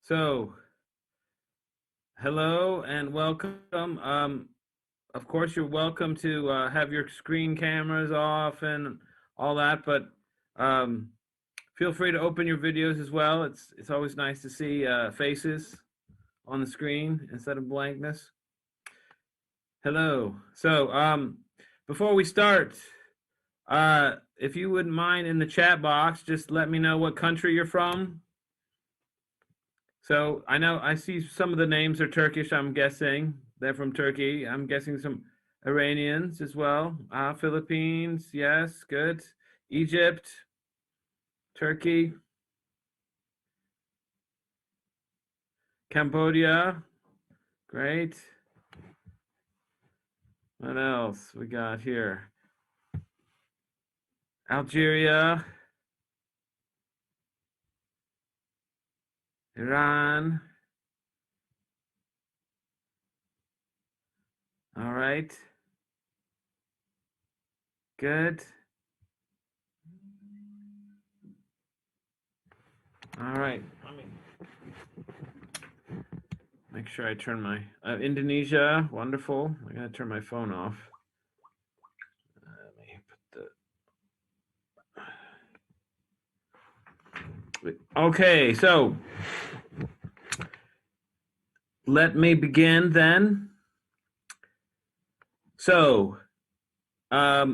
So, hello and welcome. Of course, you're welcome to have your screen cameras off and all that, but um, feel free to open your videos as well. It's always nice to see faces on the screen instead of blankness. Hello. So, before we start, if you wouldn't mind in the chat box, just let me know what country you're from. So I know I see some of the names are Turkish, I'm guessing. They're from Turkey. I'm guessing some Iranians as well. Philippines, yes, good. Egypt, Turkey, Cambodia, great. What else we got here? Algeria, Iran. All right. Good. All right. Let me make sure I turn my Indonesia. Wonderful. I gotta turn my phone off. Let me put the. Okay, so let me begin then. So, how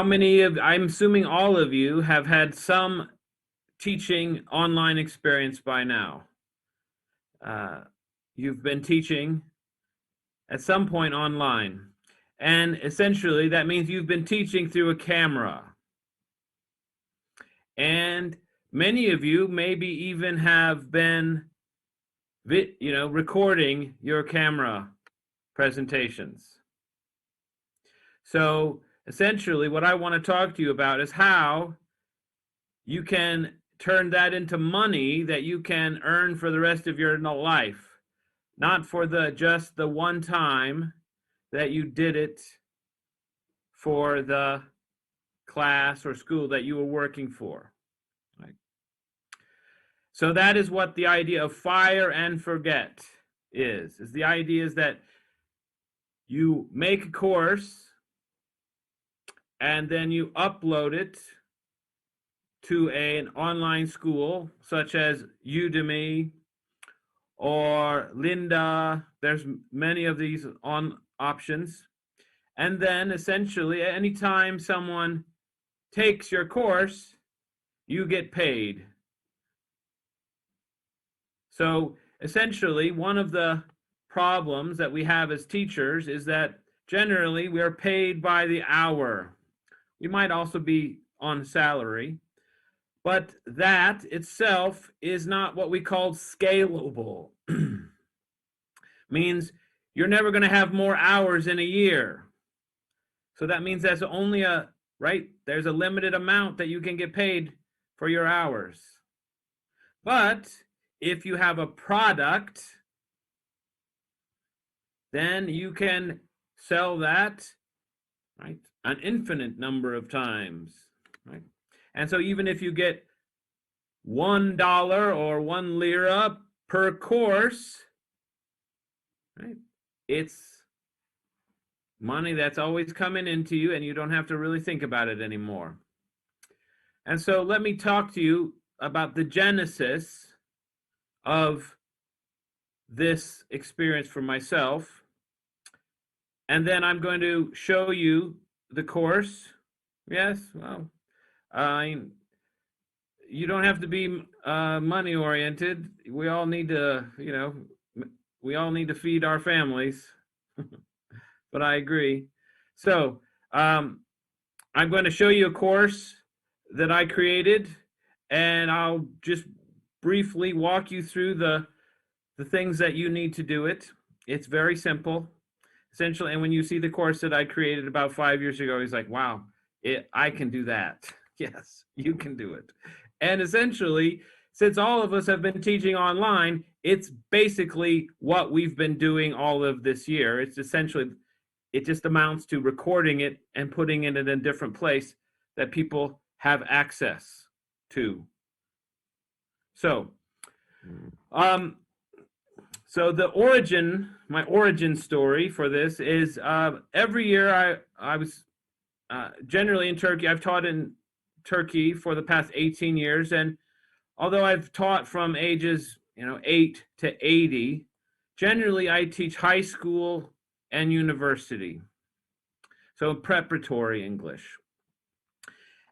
many of, I'm assuming all of you have had some teaching online experience by now. You've been teaching at some point online. And essentially, that means you've been teaching through a camera. And many of you maybe even have been, recording your camera presentations. So essentially, what I want to talk to you about is how you can turn that into money that you can earn for the rest of your life, not for just the one time that you did it for the class or school that you were working for. Right? So that is what the idea of fire and forget is the idea is that you make a course and then you upload it to an online school such as Udemy or Linda. There's many of these options. And then essentially, anytime someone takes your course, you get paid. So essentially, one of the problems that we have as teachers is that generally we are paid by the hour. We might also be on salary, but that itself is not what we call scalable. Means you're never going to have more hours in a year. So that means there's only there's a limited amount that you can get paid for your hours. But if you have a product, then you can sell that, right, an infinite number of times, right? And so even if you get $1 or 1 lira per course, right, it's money that's always coming into you and you don't have to really think about it anymore. And so let me talk to you about the genesis of this experience for myself. And then I'm going to show you the course. Yes, well, you don't have to be money oriented. We all need to, we all need to feed our families. But I agree. So I'm going to show you a course that I created, and I'll just briefly walk you through the things that you need to do it. It's very simple, essentially. And when you see the course that I created about 5 years ago, he's like, wow, I can do that. Yes, you can do it. And essentially, since all of us have been teaching online, it's basically what we've been doing all of this year. It's essentially, it just amounts to recording it and putting it in a different place that people have access to. So Um, so my origin story for this is every year I was generally in Turkey. I've taught in Turkey for the past 18 years, and although I've taught from ages 8 to 80, generally I teach high school and university, so preparatory English.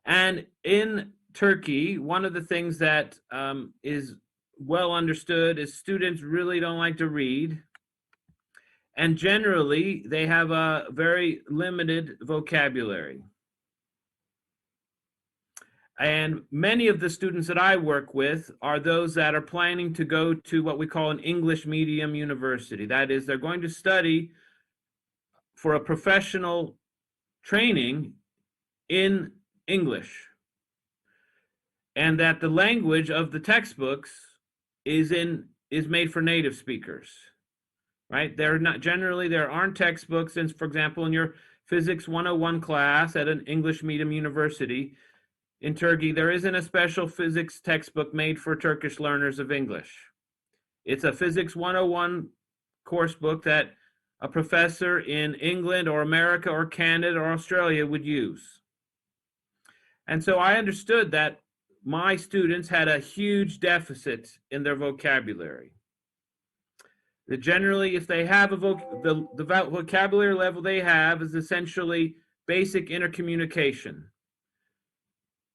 And in Turkey, one of the things that is well understood is students really don't like to read. And generally, they have a very limited vocabulary. And many of the students that I work with are those that are planning to go to what we call an English medium university. That is, they're going to study for a professional training in English, and that the language of the textbooks is made for native speakers, right? There aren't textbooks, and for example, in your physics 101 class at an English medium university in Turkey, there isn't a special physics textbook made for Turkish learners of English. It's a physics 101 course book that a professor in England or America or Canada or Australia would use. And so I understood that my students had a huge deficit in their vocabulary. That generally, if they have the vocabulary level they have is essentially basic intercommunication.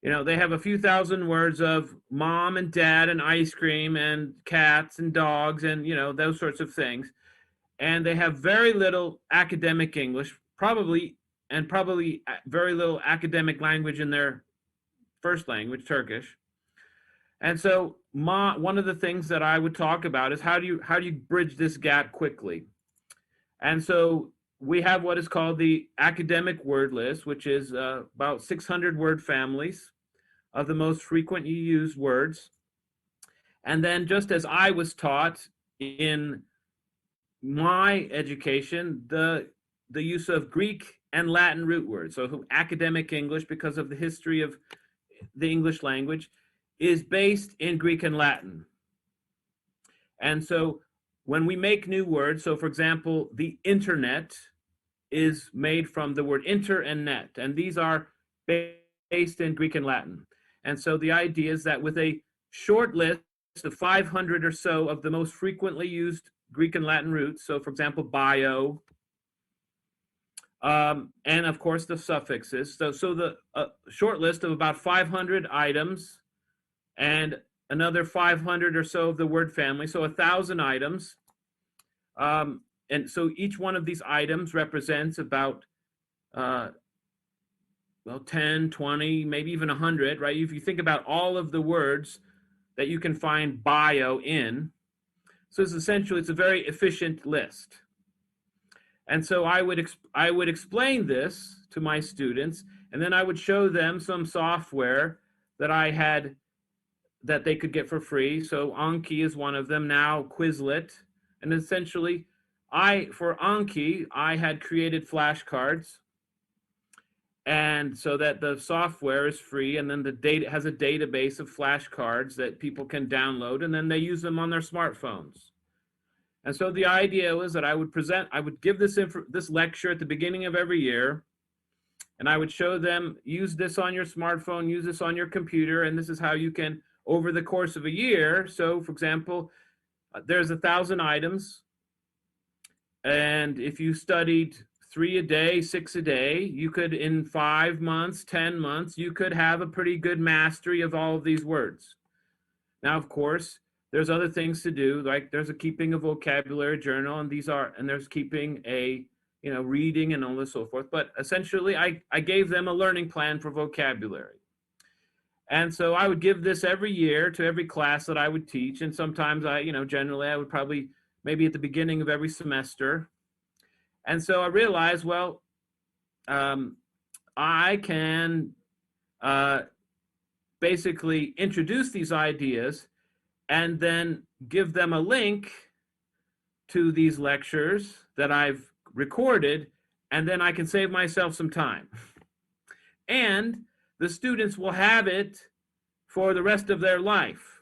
They have a few thousand words of mom and dad and ice cream and cats and dogs and, those sorts of things. And they have very little academic English, probably very little academic language in their first language, Turkish. And so one of the things that I would talk about is how do you bridge this gap quickly? And so we have what is called the academic word list, which is about 600 word families of the most frequently used words. And then, just as I was taught in my education, the use of Greek and Latin root words. So academic English, because of the history of the English language, is based in Greek and Latin. And so when we make new words, so for example, the internet is made from the word inter and net, and these are based in Greek and Latin. And so the idea is that with a short list of 500 or so of the most frequently used Greek and Latin roots, so for example, bio, and of course the suffixes. So the short list of about 500 items and another 500 or so of the word family, so 1,000 items. And so each one of these items represents about 10, 20, maybe even 100, right? If you think about all of the words that you can find bio in, so it's a very efficient list. And so I would explain this to my students, and then I would show them some software that I had that they could get for free. So Anki is one of them, now Quizlet. And essentially, for Anki, I had created flashcards, and so that the software is free, and then the data has a database of flashcards that people can download, and then they use them on their smartphones. And so the idea was that I would give this lecture at the beginning of every year, and I would show them, use this on your smartphone, use this on your computer, and this is how you can, over the course of a year. So for example, there's 1,000 items, and if you studied 3 a day, 6 a day, you could, in 5 months, 10 months, you could have a pretty good mastery of all of these words. Now, of course, there's other things to do, like there's keeping a vocabulary journal, and there's keeping a, reading and all this so forth. But essentially, I gave them a learning plan for vocabulary. And so I would give this every year to every class that I would teach. And sometimes generally I would probably maybe at the beginning of every semester. And so I realized, well, I can basically introduce these ideas and then give them a link to these lectures that I've recorded, and then I can save myself some time. And the students will have it for the rest of their life.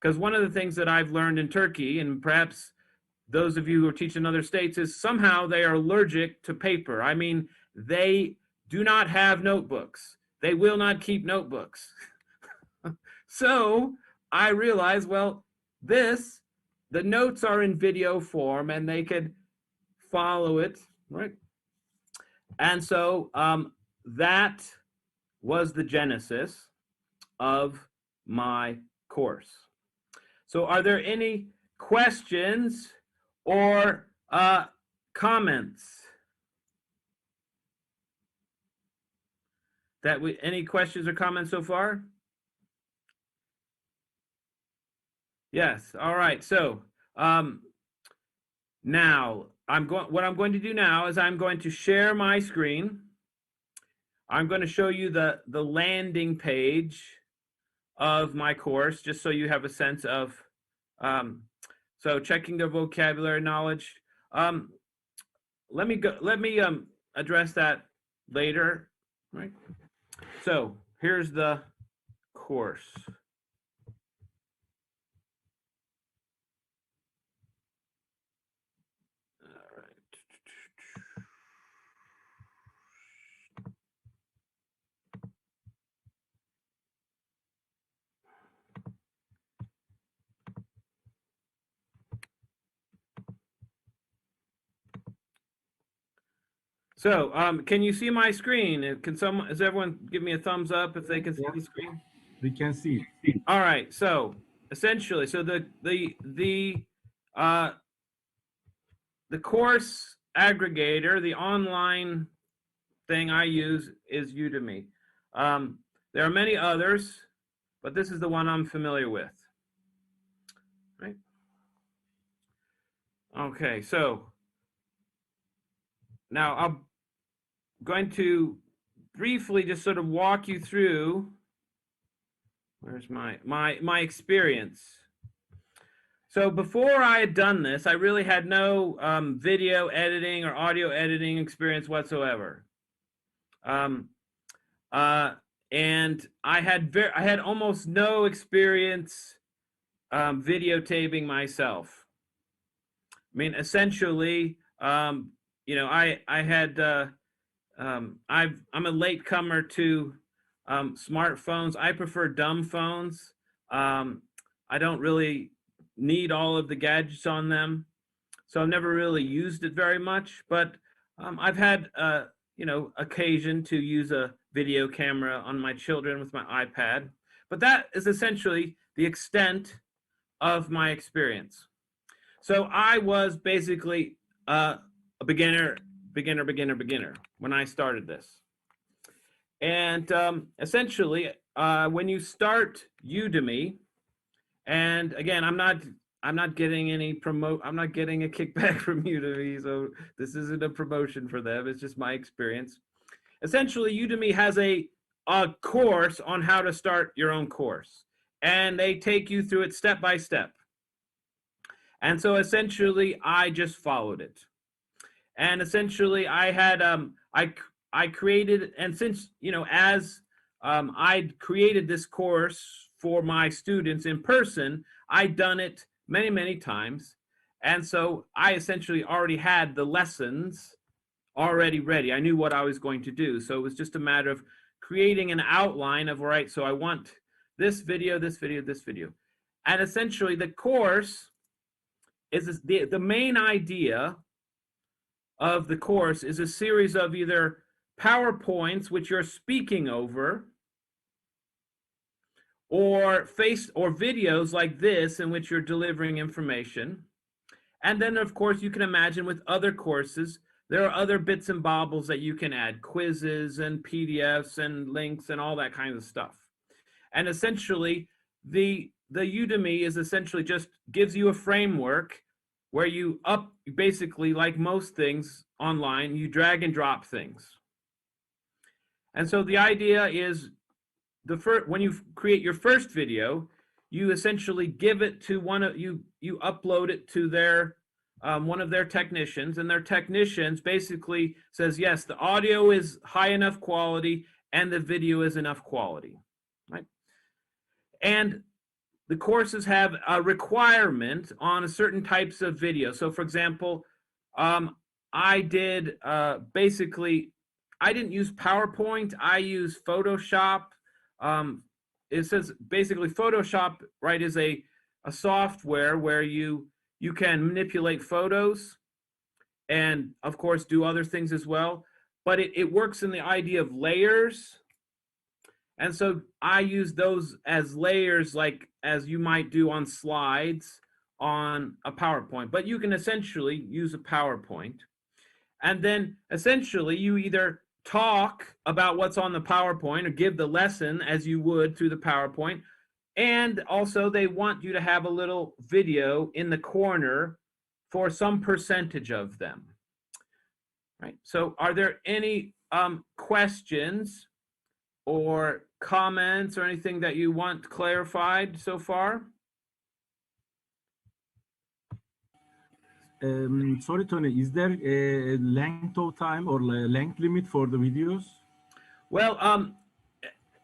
Because one of the things that I've learned in Turkey, and perhaps those of you who teach in other states, is somehow they are allergic to paper. I mean, they do not have notebooks. They will not keep notebooks. So I realized, well, the notes are in video form and they could follow it, right? And so that was the genesis of my course. So are there any questions or comments? Any questions or comments so far? Yes. All right. So now what I'm going to do now is I'm going to share my screen. I'm going to show you the landing page of my course, just so you have a sense of, so checking their vocabulary knowledge. Let me address that later, right? So here's the course. So, can you see my screen? Does everyone give me a thumbs up if they can see the screen? We can see. All right. So essentially, so the course aggregator, the online thing I use is Udemy. There are many others, but this is the one I'm familiar with. Right? Okay. So now I'm going to briefly just sort of walk you through. Where's my experience? So before I had done this, I really had no video editing or audio editing experience whatsoever. And I had almost no experience videotaping myself. I mean, essentially, I'm a latecomer to smartphones. I prefer dumb phones. I don't really need all of the gadgets on them, so I've never really used it very much. But I've had occasion to use a video camera on my children with my iPad. But that is essentially the extent of my experience. So I was basically a beginner when I started this. And essentially, when you start Udemy, and again, I'm not getting I'm not getting a kickback from Udemy, so this isn't a promotion for them. It's just my experience. Essentially, Udemy has a course on how to start your own course, and they take you through it step by step. And so essentially, I just followed it. And essentially, I had I created, and since as I'd created this course for my students in person, I'd done it many times, and so I essentially already had the lessons already ready. I knew what I was going to do, so it was just a matter of creating an outline of, all right, so I want this video, and essentially the course is the main idea of the course is a series of either PowerPoints, which you're speaking over, or videos like this in which you're delivering information. And then, of course, you can imagine with other courses, there are other bits and bobbles that you can add, quizzes and PDFs and links and all that kind of stuff. And essentially, the Udemy is essentially just gives you a framework where you basically, like most things online, you drag and drop things. And so the idea is when you create your first video, you essentially give it to you upload it to their one of their technicians, and their technicians basically says, yes, the audio is high enough quality and the video is enough quality, right? And the courses have a requirement on certain types of video. So for example, I did basically, I didn't use PowerPoint, I used Photoshop. It says basically Photoshop, right, is a software where you can manipulate photos and of course do other things as well, but it works in the idea of layers. And so I use those as layers, like as you might do on slides on a PowerPoint, but you can essentially use a PowerPoint. And then essentially you either talk about what's on the PowerPoint or give the lesson as you would through the PowerPoint. And also they want you to have a little video in the corner for some percentage of them. Right. So are there any questions or comments or anything that you want clarified so far? Sorry, Tony, is there a length of time or length limit for the videos? Well,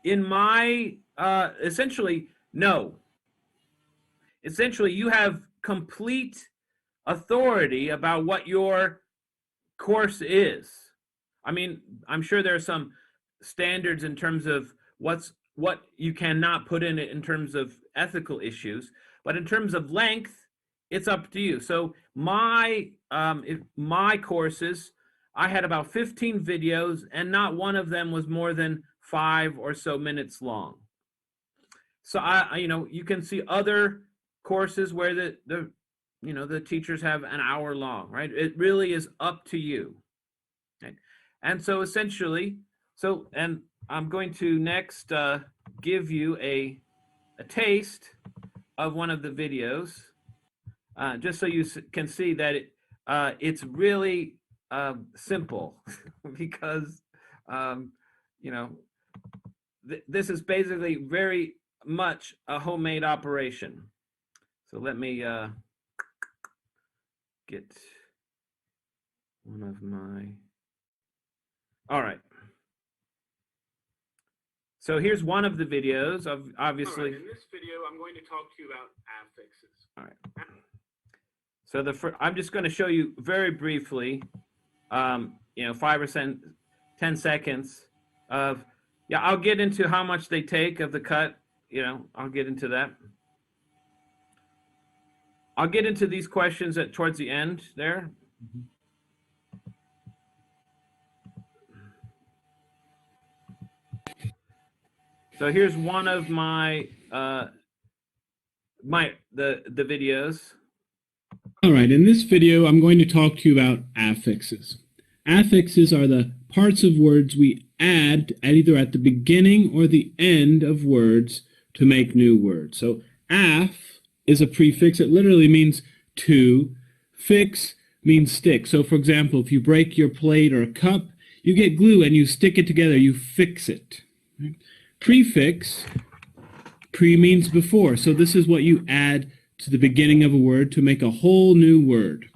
in my, essentially, no. Essentially, you have complete authority about what your course is. I mean, I'm sure there are some standards in terms of what you cannot put in it in terms of ethical issues, but in terms of length, it's up to you. So my courses, I had about 15 videos, and not one of them was more than 5 or so minutes long. So you can see other courses where the teachers have an hour long, right? It really is up to you. Okay? And so essentially, and I'm going to next give you a taste of one of the videos, just so you can see that it's really simple because, this is basically very much a homemade operation. So let me get one of my, all right. So here's one of the videos of, obviously. All right, in this video, I'm going to talk to you about affixes. All right. So I'm just going to show you very briefly, 5 or 10 seconds of, I'll get into how much they take of the cut. I'll get into that. I'll get into these questions towards the end there. Mm-hmm. So here's one of my the videos. All right, in this video, I'm going to talk to you about affixes. Affixes are the parts of words we add either at the beginning or the end of words to make new words. So aff is a prefix. It literally means to. Fix means stick. So for example, if you break your plate or a cup, you get glue and you stick it together. You fix it. Right? Prefix, pre means before. So this is what you add to the beginning of a word to make a whole new word.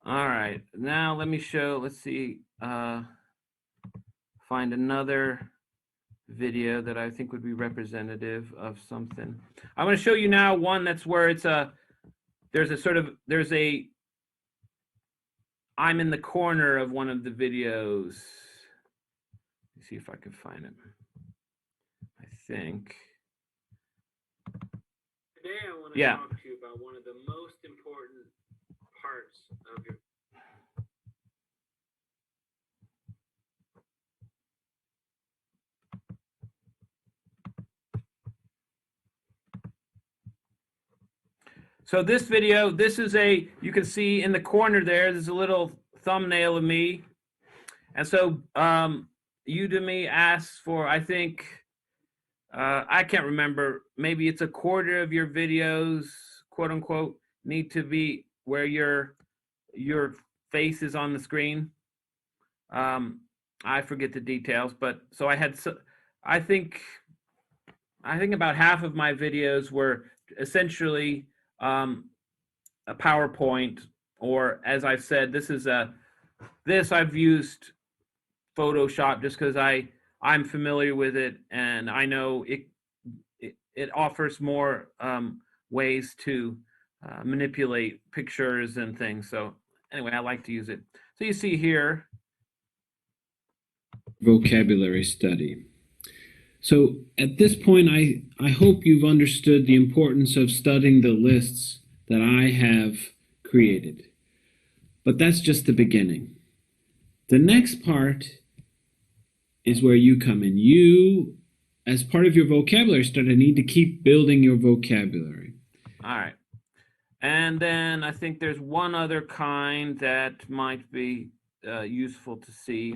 All right, now let me show, let's see, find another video that I think would be representative of something. I'm going to show you now one that's where it's I'm in the corner of one of the videos. Let's see if I can find it. I think. Today I want to talk to you about one of the most important parts of your. So this video, this is you can see in the corner there's a little thumbnail of me. And so Udemy asks for, I think, I can't remember, maybe it's a quarter of your videos, quote unquote, need to be where your face is on the screen. I forget the details, but so I think about half of my videos were essentially a PowerPoint, or as I said, this I've used Photoshop just because I'm familiar with it and I know it offers more ways to manipulate pictures and things. So anyway, I like to use it. So you see here, vocabulary study. So at this point, I hope you've understood the importance of studying the lists that I have created. But that's just the beginning. The next part is where you come in. You, as part of your vocabulary study, need to keep building your vocabulary. all right. And then I think there's one other kind that might be useful to see.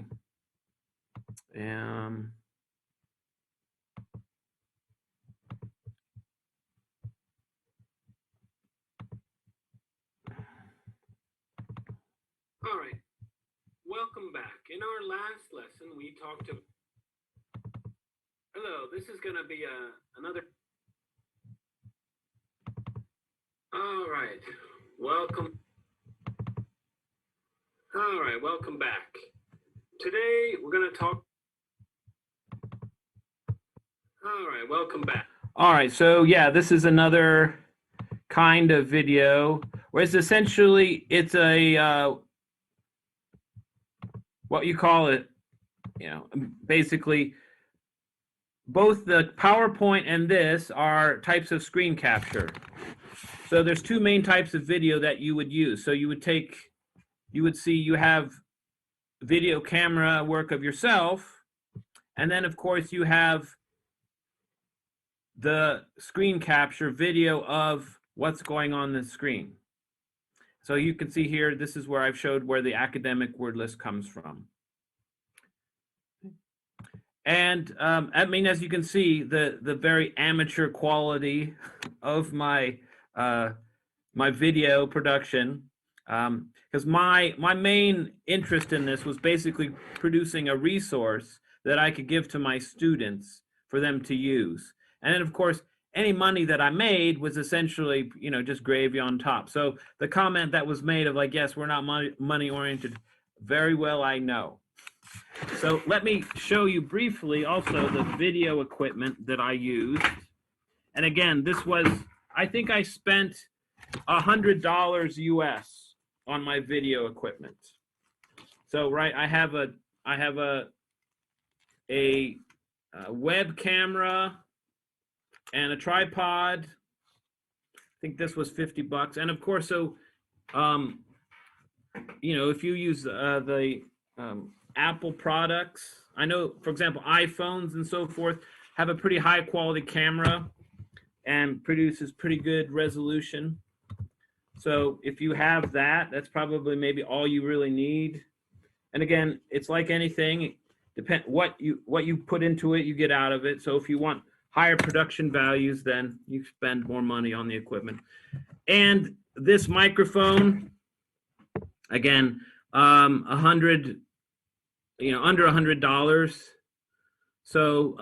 All right, welcome back. In our last lesson, we talked about. Hello, this is going to be another. All right, welcome. All right, welcome back. Today we're going to talk. All right, welcome back. All right, so yeah, this is another kind of video where it's essentially it's a what you call it, basically both the PowerPoint and this are types of screen capture. So there's two main types of video that you would use. So you would see you have video camera work of yourself, and then of course you have the screen capture video of what's going on the screen. So you can see here, this is where I've showed where the academic word list comes from. And I mean, as you can see, the very amateur quality of my my video production, because my main interest in this was basically producing a resource that I could give to my students for them to use. And then, of course, any money that I made was essentially, just gravy on top. So the comment that was made of like, yes, we're not money oriented, very well I know. So let me show you briefly also the video equipment that I used. And again, this was, I think I spent $100 US on my video equipment. So right, I have a web camera and a tripod. I think this was $50. And of course, so if you use the Apple products, I know, for example, iPhones and so forth have a pretty high quality camera and produces pretty good resolution. So if you have that, that's probably maybe all you really need. And again, it's like anything, depend what you put into it, you get out of it. So if you want higher production values, then you spend more money on the equipment. And this microphone, again, under $100. So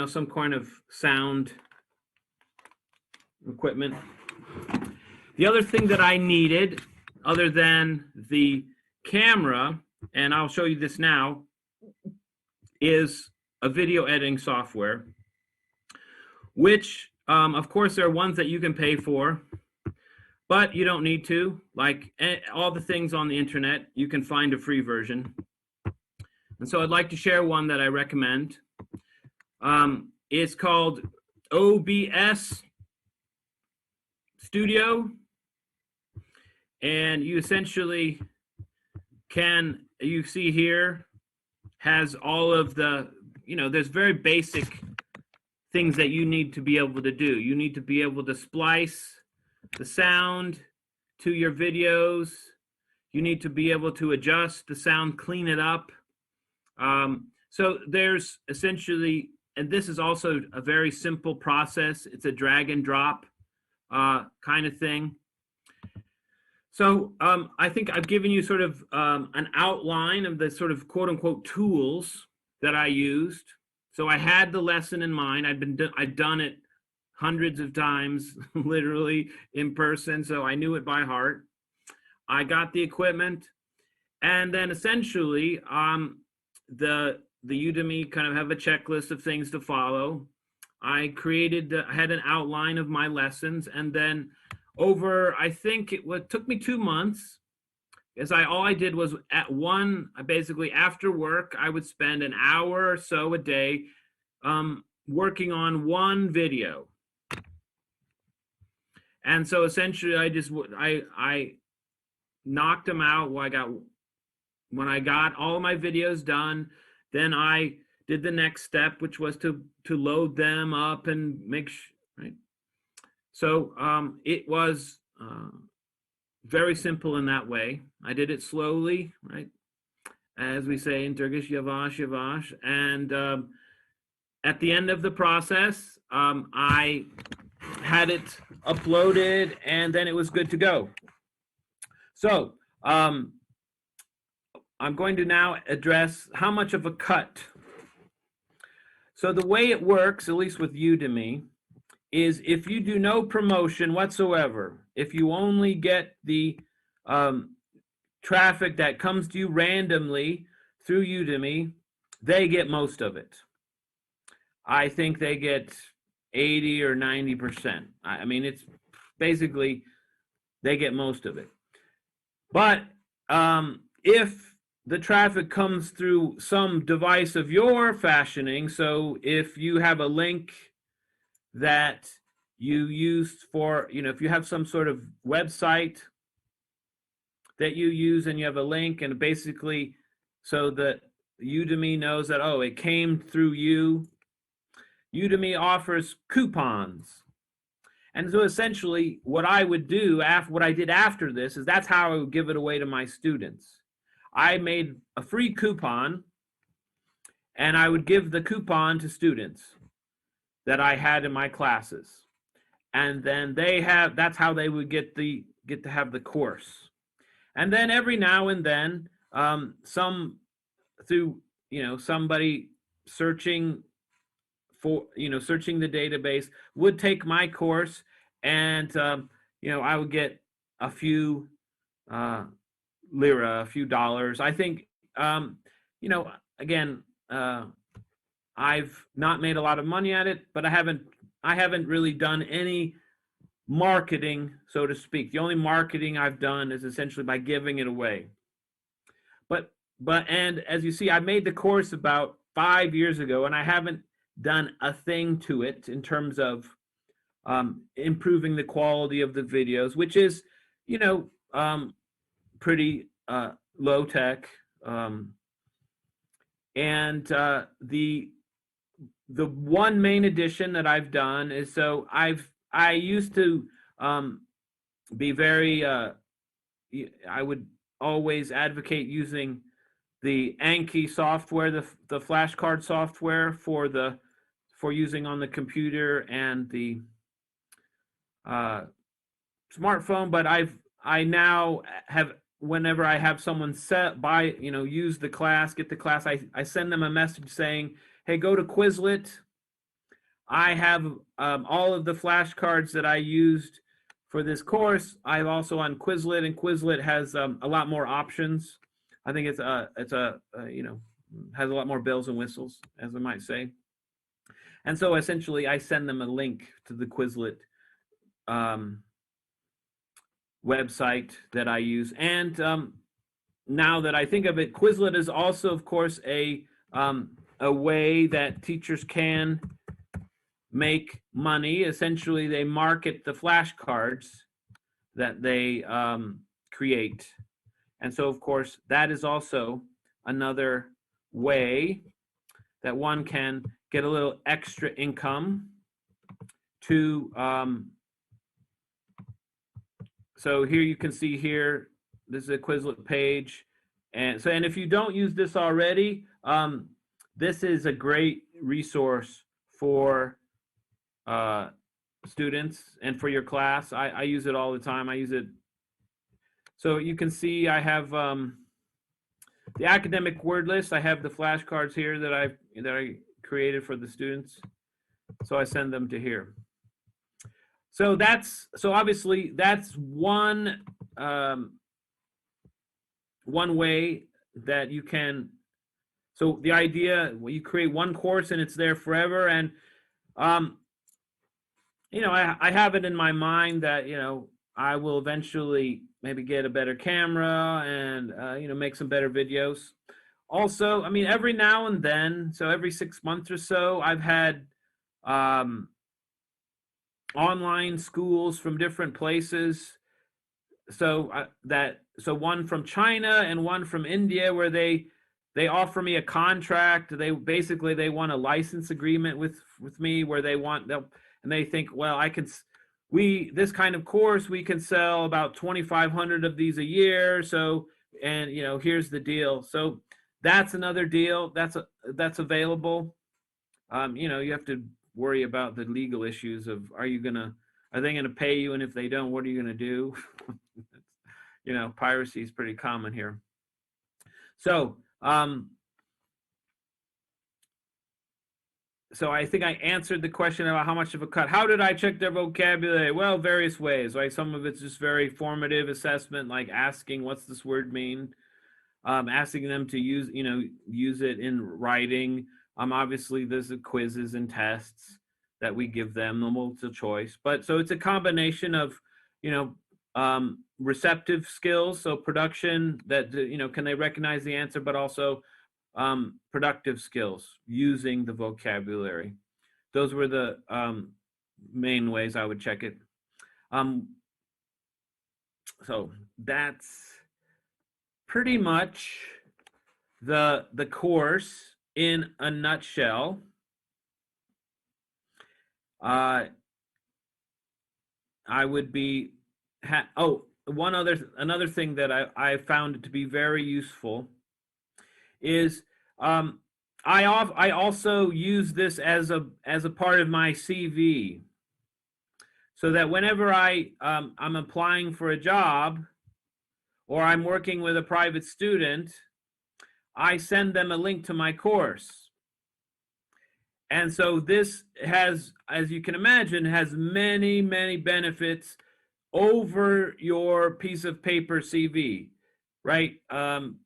some kind of sound equipment. The other thing that I needed, other than the camera, and I'll show you this now, is a video editing software, which of course there are ones that you can pay for, but you don't need to. Like all the things on the internet, you can find a free version. And so I'd like to share one that I recommend. It's called OBS Studio. And you essentially you see here, has all of the, there's very basic things that you need to be able to do. You need to be able to splice the sound to your videos. You need to be able to adjust the sound, clean it up. So there's essentially, and this is also a very simple process. It's a drag and drop kind of thing. So I think I've given you sort of an outline of the sort of quote unquote tools that I used. So I had the lesson in mind. I'd done it hundreds of times, literally in person. So I knew it by heart. I got the equipment, and then essentially the Udemy kind of have a checklist of things to follow. I had an outline of my lessons, and then over, I think took me 2 months, as all I did was basically after work, I would spend an hour or so a day working on one video. And so essentially I knocked them out. When I got all of my videos done, then I did the next step, which was to load them up and make sure, right? So it was very simple in that way. I did it slowly, right? As we say in Turkish, yavaş yavaş. And at the end of the process, I had it uploaded, and then it was good to go. So I'm going to now address how much of a cut. So the way it works, at least with Udemy, is if you do no promotion whatsoever, if you only get the traffic that comes to you randomly through Udemy, they get most of it. I think they get 80 or 90%. I mean, it's basically, they get most of it. But if the traffic comes through some device of your fashioning, so if you have a link that you used for, if you have some sort of website that you use and you have a link, and basically so that Udemy knows that, oh, it came through you, Udemy offers coupons. And so essentially what I would do, what I did after this, is that's how I would give it away to my students. I made a free coupon, and I would give the coupon to students that I had in my classes. And then that's how they would get to have the course. And then every now and then, somebody searching the database would take my course, and I would get a few lira, a few dollars. I think again, I've not made a lot of money at it, but I haven't really done any marketing, so to speak. The only marketing I've done is essentially by giving it away. And as you see, I made the course about 5 years ago, and I haven't done a thing to it in terms of improving the quality of the videos, which is, pretty low tech. And the one main addition that I've done is, so I used to be very, I would always advocate using the Anki software, the flashcard software for using on the computer and the smartphone. But I now have, whenever I have someone use the class, get the class, I send them a message saying, hey, go to Quizlet. I have all of the flashcards that I used for this course. I'm also on Quizlet, and Quizlet has a lot more options. I think it's has a lot more bells and whistles, as I might say. And so essentially I send them a link to the Quizlet website that I use. And now that I think of it, Quizlet is also, of course, a way that teachers can make money. Essentially, they market the flashcards that they create. And so, of course, that is also another way that one can get a little extra income to so here you can see here, this is a Quizlet page. And if you don't use this already, this is a great resource for students and for your class. I use it all the time. I use it. So you can see I have the academic word list. I have the flashcards here that I created for the students. So I send them to here. So obviously that's one way that you can. So the idea, well, you create one course and it's there forever. And I have it in my mind that I will eventually maybe get a better camera and make some better videos. Also, I mean, every now and then, so every 6 months or so, I've had online schools from different places. So one from China and one from India, where they offer me a contract. They want a license agreement with me, where they think, well, this kind of course, we can sell about 2,500 of these a year. So, and here's the deal. So that's another deal that's available. You have to worry about the legal issues of, are they gonna pay you, and if they don't, what are you gonna do? Piracy is pretty common here. So so I think I answered the question about how much of a cut. How did I check their vocabulary? Well, various ways, right? Some of it's just very formative assessment, like asking, what's this word mean? Asking them to use it in writing. Obviously there's the quizzes and tests that we give them, the multiple choice. But so it's a combination of, receptive skills, so production, that can they recognize the answer, but also productive skills, using the vocabulary. Those were the main ways I would check it. So that's pretty much the course in a nutshell. I would be another thing that I found to be very useful is I also use this as a part of my CV, so that whenever I'm applying for a job, or I'm working with a private student, I send them a link to my course. And so this has, as you can imagine, has many, many benefits over your piece of paper CV, right?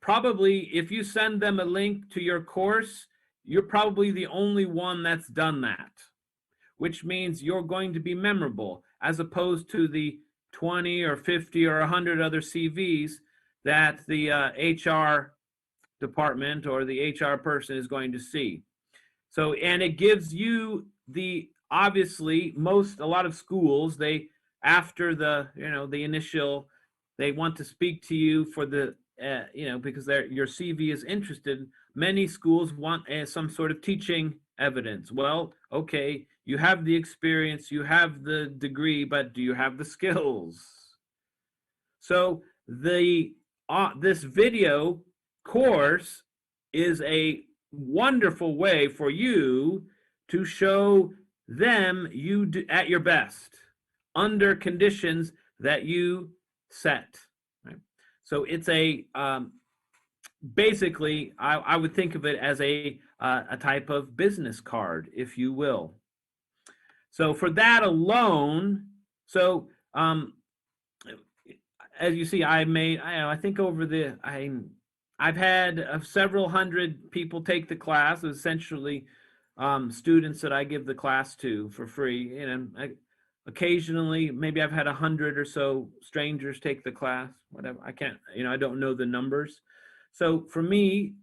Probably if you send them a link to your course, you're probably the only one that's done that, which means you're going to be memorable, as opposed to the 20 or 50 or 100 other CVs that the HR department or the HR person is going to see. So, and it gives you obviously a lot of schools, after the initial, they want to speak to you for the because your CV is interested. Many schools want some sort of teaching evidence. Well, okay, you have the experience, you have the degree, but do you have the skills? So this video course is a wonderful way for you to show them you at your best under conditions that you set. Right? So it's basically, I would think of it as a type of business card, if you will. So for that alone, so as you see, I think I've had several hundred people take the class. Essentially, students that I give the class to for free. Occasionally, maybe I've had 100 or so strangers take the class. Whatever, I can't. I don't know the numbers. So for me,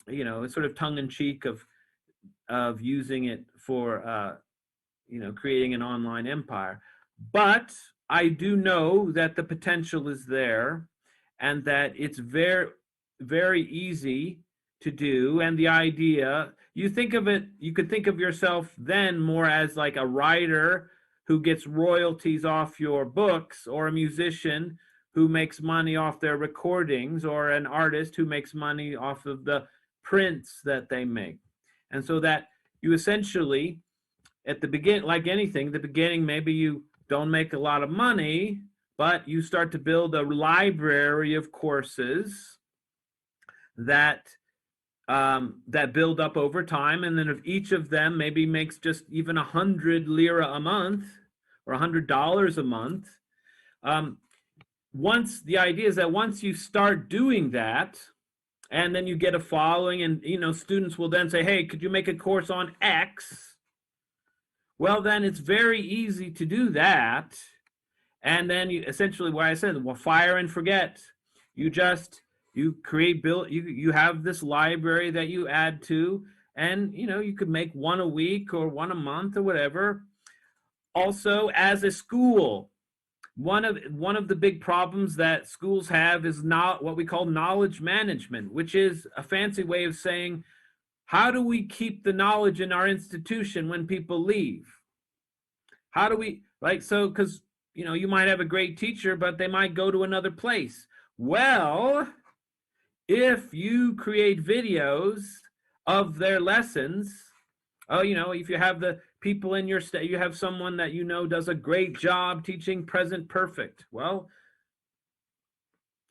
it's sort of tongue in cheek of using it for creating an online empire. But I do know that the potential is there, and that it's very, very easy to do. And the idea, you could think of yourself then more as like a writer who gets royalties off your books, or a musician who makes money off their recordings, or an artist who makes money off of the prints that they make. And so that you essentially, at the beginning, like anything, the beginning, maybe you don't make a lot of money, but you start to build a library of courses that build up over time. And then if each of them maybe makes just even 100 lira a month, or $100 a month, the idea is that once you start doing that, and then you get a following, and students will then say, hey, could you make a course on X? Well, then it's very easy to do that. And then you essentially, what I said, well, fire and forget. You just you create build you have this library that you add to, and you could make one a week or one a month or whatever. Also, as a school, one of the big problems that schools have is not what we call knowledge management, which is a fancy way of saying, how do we keep the knowledge in our institution when people leave? How do we, like, so, because you might have a great teacher, but they might go to another place. Well, if you create videos of their lessons, if you have the people in your state, you have someone that does a great job teaching present perfect. Well,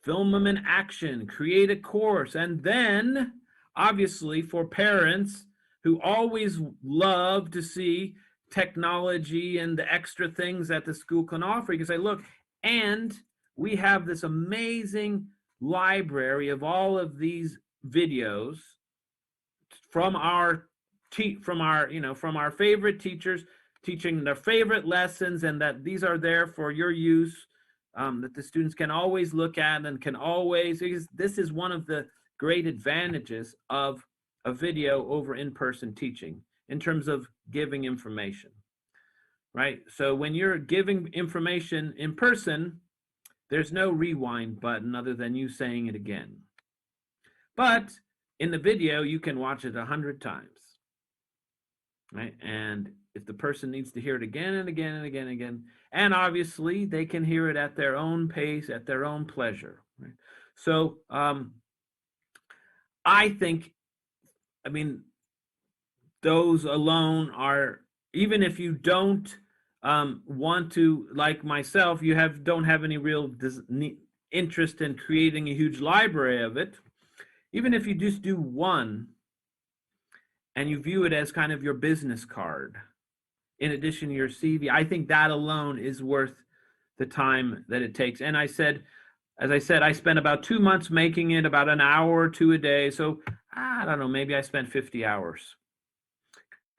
film them in action, create a course, and then obviously for parents who always love to see technology and the extra things that the school can offer, you can say, look, and we have this amazing library of all of these videos from our from our favorite teachers teaching their favorite lessons, and that these are there for your use, that the students can always look at and can always, this is one of the great advantages of a video over in-person teaching in terms of giving information, right? So when you're giving information in person, there's no rewind button other than you saying it again. But in the video, you can watch it 100 times, right? And if the person needs to hear it again and again and again and again, and obviously they can hear it at their own pace, at their own pleasure, right? So I think, those alone are, even if you don't want to, like myself, don't have any real interest in creating a huge library of it, even if you just do one and you view it as kind of your business card in addition to your CV, I think that alone is worth the time that it takes. And as I said, I spent about 2 months making it, about an hour or two a day. So I don't know, maybe I spent 50 hours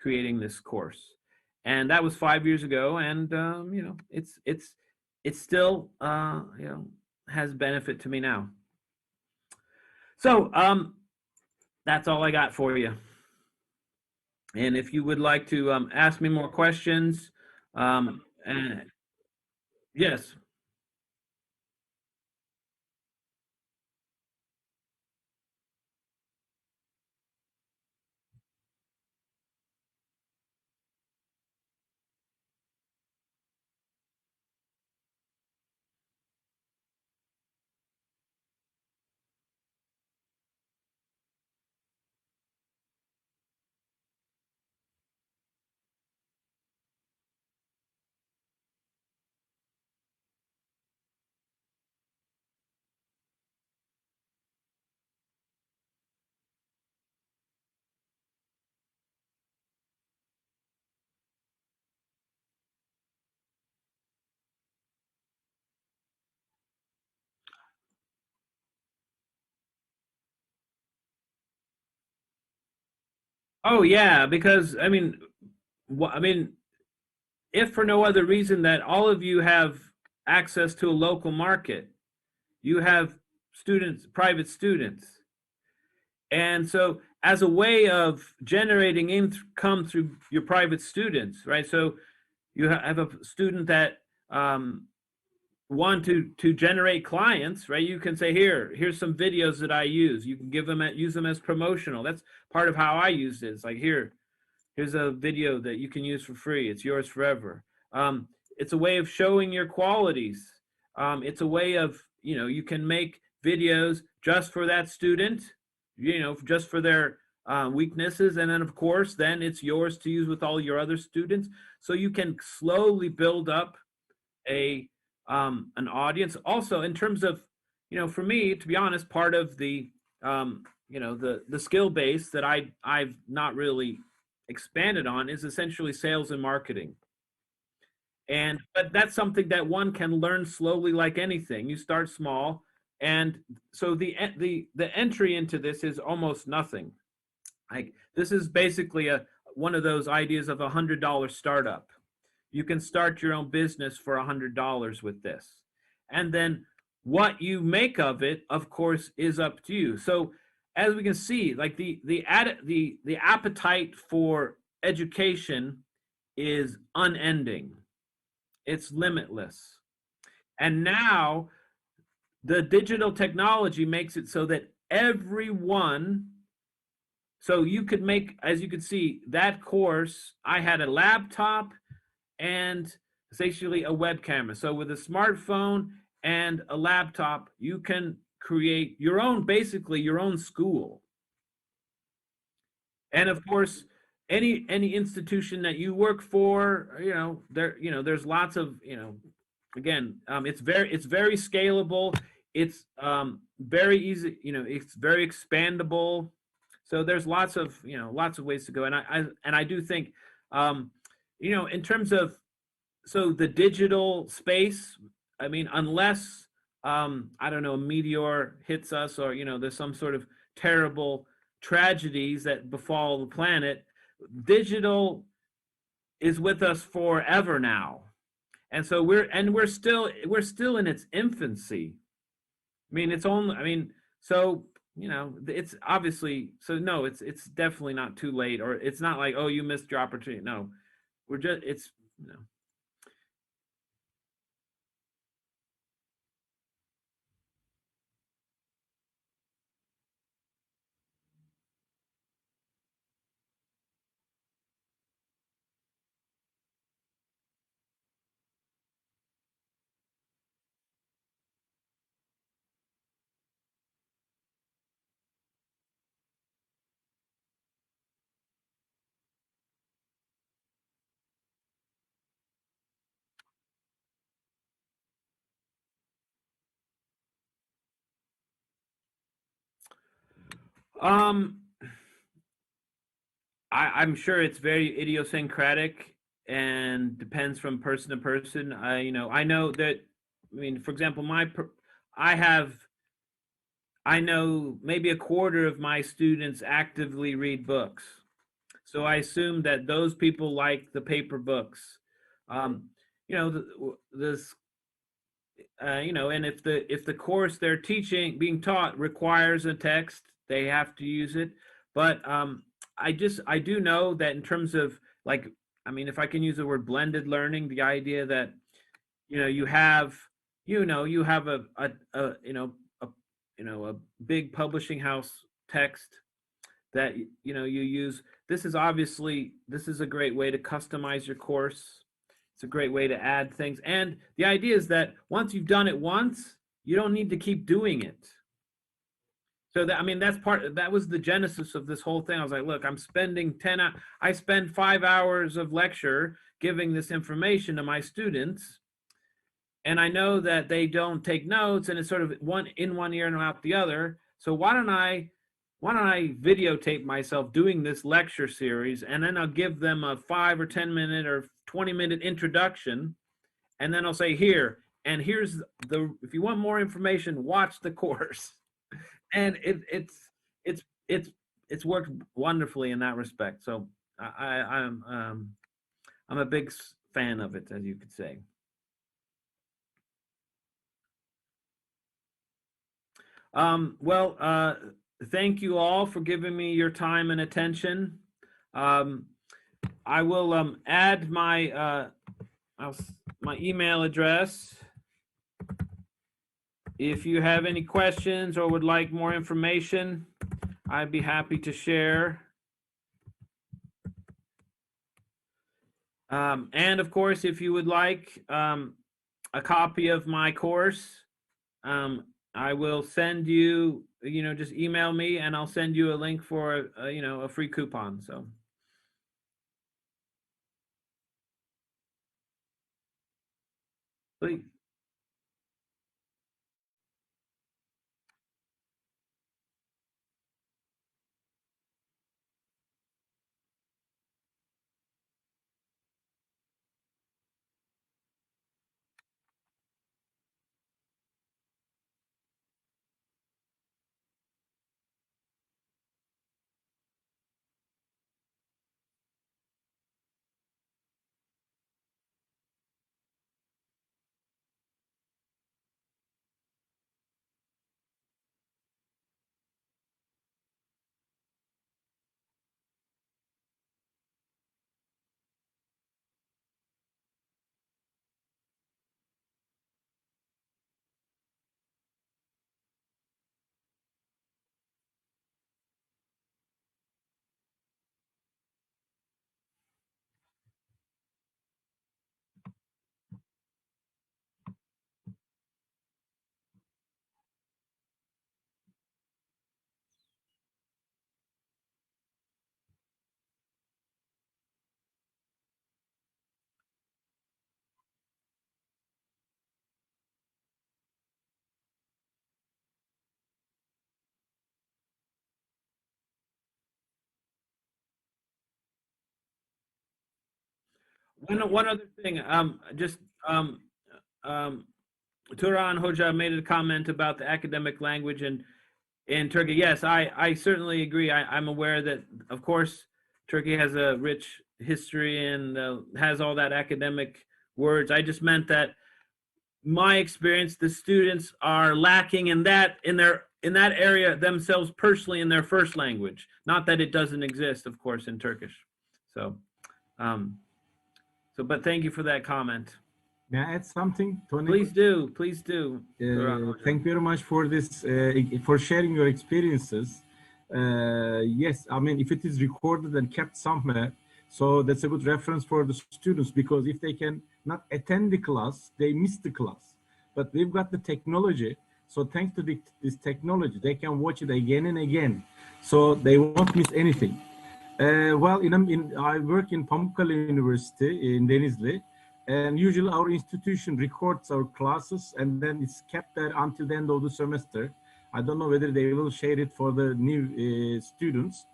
creating this course. And that was 5 years ago. And, it's still, has benefit to me now. So that's all I got for you. And if you would like to ask me more questions, and yes. Oh yeah, because if for no other reason that all of you have access to a local market, you have students, private students. And so as a way of generating income through your private students, right? So you have a student that want to generate clients, right? You can say, here's some videos that I use. You can use them as promotional. That's part of how I use it. It's like, here's a video that you can use for free. It's yours forever. It's a way of showing your qualities. It's a way of, you can make videos just for that student, just for their weaknesses. And then of course, then it's yours to use with all your other students. So you can slowly build up an audience. Also in terms of, for me, to be honest, part of the, the skill base that I've not really expanded on is essentially sales and marketing. But that's something that one can learn slowly, like anything. You start small, And so the entry into this is almost nothing. Like, this is basically one of those ideas of $100 startup. You can start your own business for $100 with this, and then what you make of it, of course, is up to you. So as we can see, like the appetite for education is unending. It's limitless. And now the digital technology makes it so that everyone, so you could make, as you could see, that course, I had a laptop and essentially a web camera. So with a smartphone and a laptop, you can create your own, basically your own school. And of course, any institution that you work for, there's lots of, again, it's very scalable. It's very easy, it's very expandable. So there's lots of ways to go. And I do think, in terms of, so the digital space, I mean, unless I don't know, a meteor hits us, or there's some sort of terrible tragedies that befall the planet, digital is with us forever now. And so we're still in its infancy. I mean, it's only, I mean, so it's obviously, so no, it's definitely not too late, or it's not like, oh, you missed your opportunity. No, we're just, it's, um I'm sure it's very idiosyncratic and depends from person to person. I know that, I mean, for example, I have, I know maybe a quarter of my students actively read books. So I assume that those people like the paper books. Um, this, and if the course they're teaching, being taught, requires a text, they have to use it. But I do know that in terms of, like, I mean, if I can use the word blended learning, the idea that you have a a big publishing house text that you use. This is a great way to customize your course. It's a great way to add things, and the idea is that once you've done it once, you don't need to keep doing it. So that, I mean, that was the genesis of this whole thing. I was like, look, I spend 5 hours of lecture giving this information to my students, and I know that they don't take notes, and it's sort of one in one ear and out the other. So why don't I videotape myself doing this lecture series, and then I'll give them a 5 or 10 minute or 20-minute introduction, and then I'll say, here's if you want more information, watch the course. And it's worked wonderfully in that respect. So I'm a big fan of it, as you could say. Well, thank you all for giving me your time and attention. I will add my email address. If you have any questions or would like more information, I'd be happy to share. And of course, if you would like a copy of my course, I will send you, just email me and I'll send you a link for, a free coupon. So. Please. One other thing, just Turan Hoja made a comment about the academic language in Turkey. Yes, I certainly agree. I'm aware that, of course, Turkey has a rich history and has all that academic words. I just meant that my experience, the students are lacking in that in that area themselves personally in their first language. Not that it doesn't exist, of course, in Turkish. So, um, but thank you for that comment. May I add something, Tony? Please do, please do. Thank you very much for this, for sharing your experiences. Yes, I mean, if it is recorded and kept somewhere, so that's a good reference for the students, because if they can not attend the class, they miss the class. But we've got the technology, so thanks to this technology, they can watch it again and again, so they won't miss anything. Well, I work in Pamukkale University in Denizli, and usually our institution records our classes and then it's kept there until the end of the semester. I don't know whether they will share it for the new students,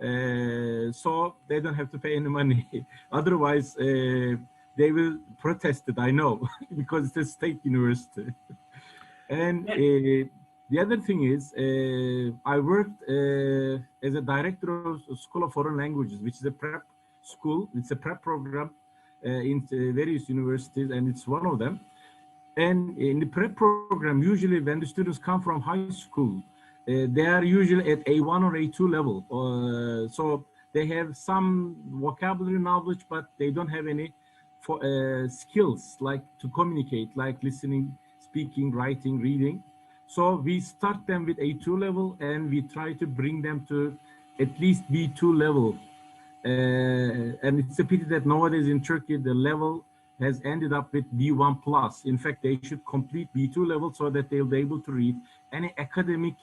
so they don't have to pay any money. Otherwise, they will protest it, I know, because it's a state university. And the other thing is, I worked as a director of School of Foreign Languages, which is a prep school. It's a prep program in various universities, and it's one of them. And in the prep program, usually when the students come from high school, they are usually at A1 or A2 level. So they have some vocabulary knowledge, but they don't have any skills like to communicate, like listening, speaking, writing, reading. So we start them with A2 level and we try to bring them to at least B2 level. And it's a pity that nowadays in Turkey, the level has ended up with B1 plus. In fact, they should complete B2 level so that they'll be able to read any academic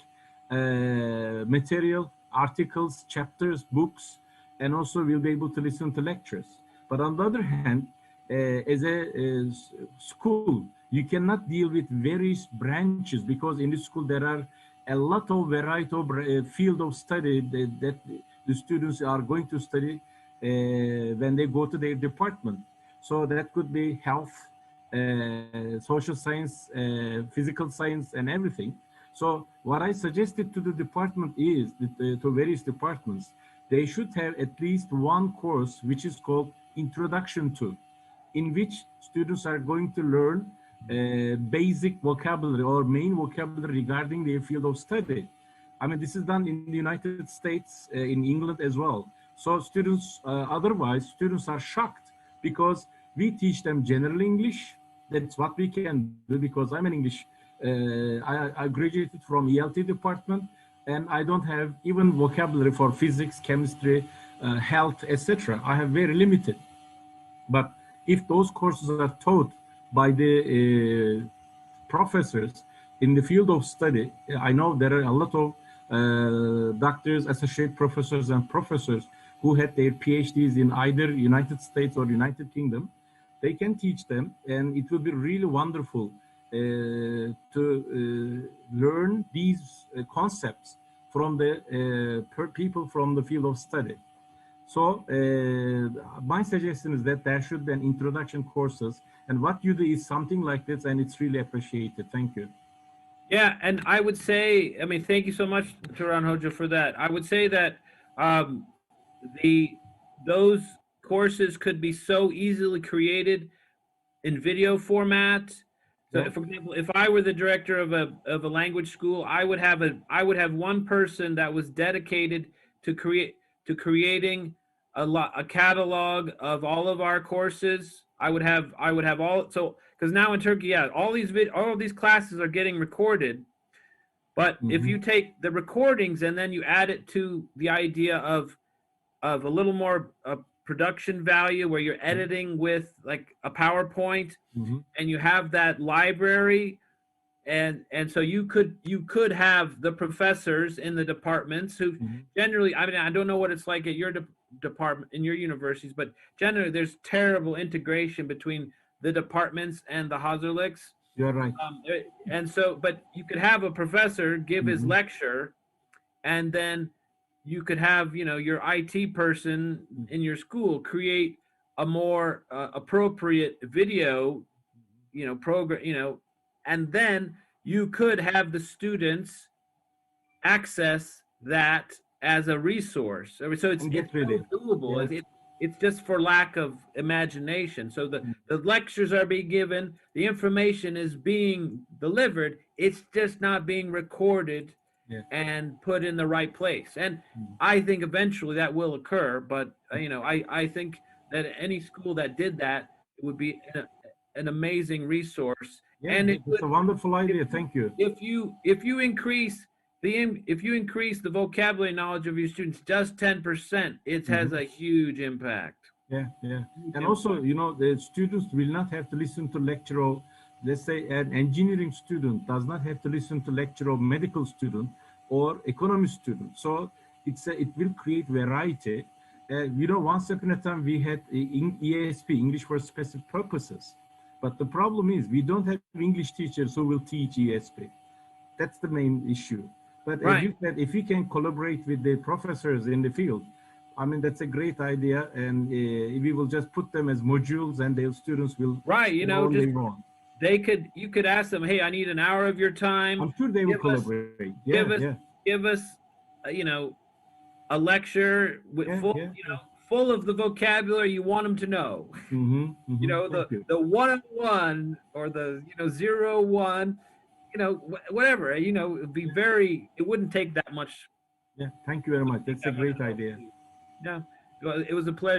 material, articles, chapters, books, and also will be able to listen to lectures. But on the other hand, as a school, you cannot deal with various branches because in the school there are a lot of variety of field of study that the students are going to study when they go to their department. So that could be health, social science, physical science, and everything. So what I suggested to the department is, to various departments, they should have at least one course which is called Introduction to, in which students are going to learn basic vocabulary or main vocabulary regarding their field of study. I mean, this is done in the United States, in England as well. So students, otherwise, students are shocked because we teach them general English. That's what we can do because I'm an English. I graduated from ELT department, and I don't have even vocabulary for physics, chemistry, health, etc. I have very limited. But if those courses are taught by the professors in the field of study, I know there are a lot of doctors, associate professors, and professors who had their PhDs in either United States or United Kingdom. They can teach them, and it will be really wonderful to learn these concepts from the people from the field of study. So my suggestion is that there should be an introduction courses, and what you do is something like this, and it's really appreciated. Thank you. Yeah, and I would say, I mean, thank you so much, Turan Hoja, for that. I would say that um, those courses could be so easily created in video format. So, Yeah. for example, if I were the director of a language school, I would have one person that was dedicated to creating a catalog of all of our courses. I would have all, so because now in Turkey, yeah, all of these classes are getting recorded. But if you take the recordings and then you add it to the idea of a little more production value where you're editing with like a PowerPoint, and you have that library, and so you could have the professors in the departments who generally, I mean, I don't know what it's like at your department in your universities, but generally there's terrible integration between the departments and the Hazırlıks. You're right. And so, but you could have a professor give his lecture, and then you could have, your IT person in your school create a more appropriate video, program, and then you could have the students access that as a resource. So it's And get so ready. doable. Yes. It's just for lack of imagination. So the lectures are being given, the information is being delivered. It's just not being recorded Yeah. and put in the right place. And I think eventually that will occur. But I think that any school that did that would be an amazing resource. Yeah, And it it's would, a wonderful idea. Thank you. if you increase the vocabulary knowledge of your students just 10%, it has a huge impact. Yeah, yeah. Huge And impact. also, the students will not have to listen to lecture of, let's say, an engineering student does not have to listen to lecture of medical student or economy student. So it will create variety. Once upon a time we had ESP, English for specific purposes. But the problem is we don't have English teachers who will teach ESP. That's the main issue. But as Right. you said, if we can collaborate with the professors in the field, I mean, that's a great idea. And we will just put them as modules and their students will Right, go on just their own. you could ask them, hey, I need an hour of your time. I'm sure they will Give us collaborate. Yeah, give us yeah, give us a lecture with yeah, full yeah. full of the vocabulary you want them to know. Thank you. The 101 or the 01, whatever, it'd be it wouldn't take that much. Yeah, thank you very much. That's a great idea. Yeah, it was a pleasure.